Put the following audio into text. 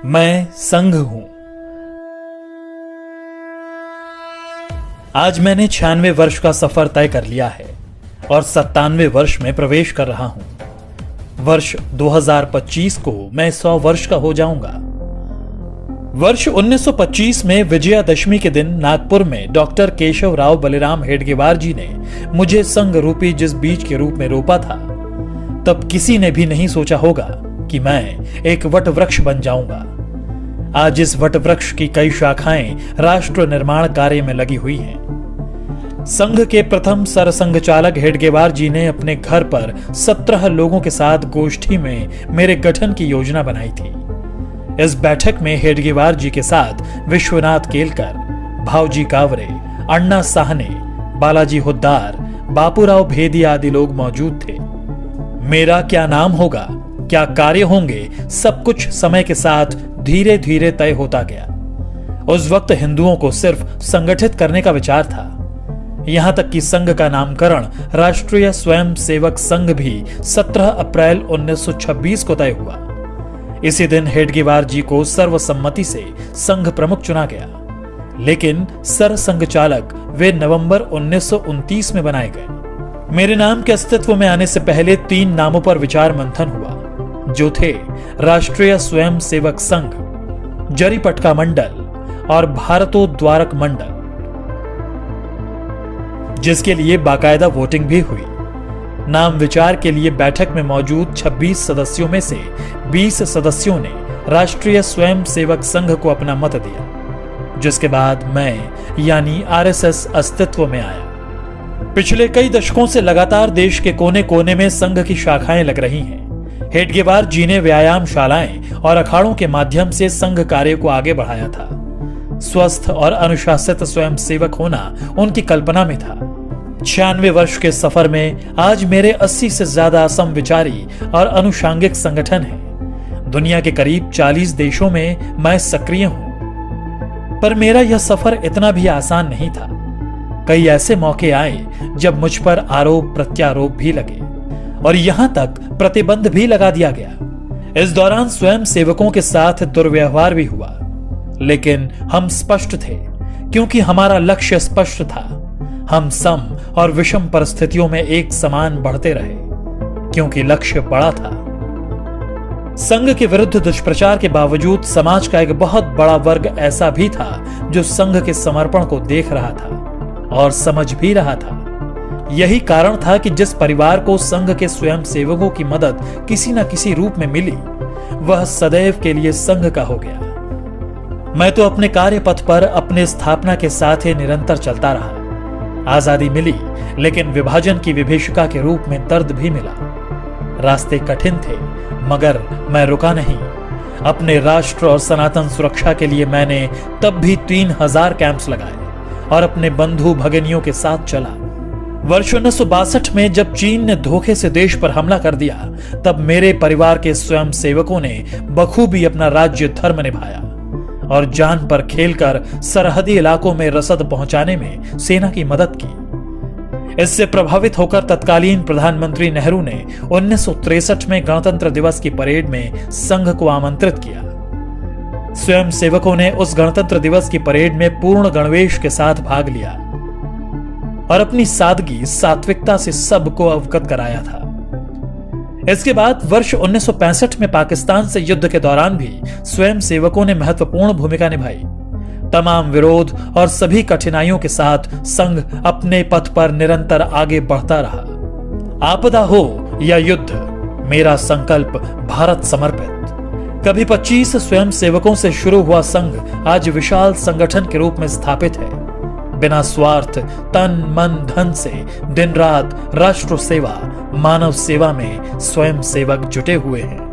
मैं संघ हूं। आज मैंने 96 वर्ष का सफर तय कर लिया है और 97वें वर्ष में प्रवेश कर रहा हूं। वर्ष 2025 को मैं 100 वर्ष का हो जाऊंगा। वर्ष 1925 में विजयादशमी के दिन नागपुर में डॉक्टर केशव राव बलिराम हेडगेवार जी ने मुझे संघ रूपी जिस बीज के रूप में रोपा था, तब किसी ने भी नहीं सोचा होगा कि मैं एक वट वृक्ष बन जाऊंगा। आज इस वट वृक्ष की कई शाखाएं राष्ट्र निर्माण कार्य में लगी हुई हैं। संघ के प्रथम सरसंघ चालक हेडगेवार जी ने अपने घर पर 17 लोगों के साथ गोष्ठी में मेरे गठन की योजना बनाई थी। इस बैठक में हेडगेवार जी के साथ विश्वनाथ केलकर, भावजी कावरे, अण्णा साहने, बालाजी हुद्दार, बापूराव भेदी आदि लोग मौजूद थे। मेरा क्या नाम होगा, क्या कार्य होंगे, सब कुछ समय के साथ धीरे धीरे तय होता गया। उस वक्त हिंदुओं को सिर्फ संगठित करने का विचार था। यहां तक कि संघ का नामकरण राष्ट्रीय स्वयं सेवक संघ भी 17 अप्रैल 1926 को तय हुआ। इसी दिन हेडगेवार जी को सर्वसम्मति से संघ प्रमुख चुना गया, लेकिन सरसंघ चालक वे नवंबर 1929 में बनाए गए। मेरे नाम के अस्तित्व में आने से पहले 3 नामों पर विचार मंथन हुआ, जो थे राष्ट्रीय स्वयं सेवक संघ, जरीपटका मंडल और भारतोद्वारक मंडल, जिसके लिए बाकायदा वोटिंग भी हुई। नाम विचार के लिए बैठक में मौजूद 26 सदस्यों में से 20 सदस्यों ने राष्ट्रीय स्वयं सेवक संघ को अपना मत दिया, जिसके बाद मैं यानी आरएसएस अस्तित्व में आया। पिछले कई दशकों से लगातार देश के कोने कोने में संघ की शाखाएं लग रही हैं। हेडगेवार जी ने व्यायामशालाएं और अखाड़ों के माध्यम से संघ कार्य को आगे बढ़ाया था। स्वस्थ और अनुशासित स्वयं सेवक होना उनकी कल्पना में था। 96 वर्ष के सफर में आज मेरे 80 से ज्यादा समविचारी और अनुषांगिक संगठन हैं। दुनिया के करीब 40 देशों में मैं सक्रिय हूं। पर मेरा यह सफर इतना भी आसान नहीं था। कई ऐसे मौके आए जब मुझ पर आरोप प्रत्यारोप भी लगे और यहां तक प्रतिबंध भी लगा दिया गया। इस दौरान स्वयं सेवकों के साथ दुर्व्यवहार भी हुआ, लेकिन हम स्पष्ट थे क्योंकि हमारा लक्ष्य स्पष्ट था। हम सम और विषम परिस्थितियों में एक समान बढ़ते रहे क्योंकि लक्ष्य बड़ा था। संघ के विरुद्ध दुष्प्रचार के बावजूद समाज का एक बहुत बड़ा वर्ग ऐसा भी था जो संघ के समर्पण को देख रहा था और समझ भी रहा था। यही कारण था कि जिस परिवार को संघ के स्वयं सेवकों की मदद किसी न किसी रूप में मिली, वह सदैव के लिए संघ का हो गया। मैं तो अपने कार्य पथ पर अपने स्थापना के साथ ही निरंतर चलता रहा। आजादी मिली, लेकिन विभाजन की विभीषिका के रूप में दर्द भी मिला। रास्ते कठिन थे, मगर मैं रुका नहीं। अपने राष्ट्र और सनातन सुरक्षा के लिए मैंने तब भी 3000 कैंप्स लगाए और अपने बंधु भगिनियों के साथ चला। वर्ष 1962 में जब चीन ने धोखे से देश पर हमला कर दिया, तब मेरे परिवार के स्वयं सेवकों ने बखूबी अपना राज्य धर्म निभाया और जान पर खेलकर सरहदी इलाकों में रसद पहुंचाने में सेना की मदद की। इससे प्रभावित होकर तत्कालीन प्रधानमंत्री नेहरू ने 1963 में गणतंत्र दिवस की परेड में संघ को आमंत्रित किया। स्वयं सेवकों ने उस गणतंत्र दिवस की परेड में पूर्ण गणवेश के साथ भाग लिया और अपनी सादगी सात्विकता से सबको अवगत कराया था। इसके बाद वर्ष 1965 में पाकिस्तान से युद्ध के दौरान भी स्वयं सेवकों ने महत्वपूर्ण भूमिका निभाई। तमाम विरोध और सभी कठिनाइयों के साथ संघ अपने पथ पर निरंतर आगे बढ़ता रहा। आपदा हो या युद्ध, मेरा संकल्प भारत समर्पित। कभी 25 स्वयं सेवकों से शुरू हुआ संघ आज विशाल संगठन के रूप में स्थापित है। बिना स्वार्थ, तन मन धन से दिन रात राष्ट्र सेवा, मानव सेवा में स्वयं सेवक जुटे हुए हैं।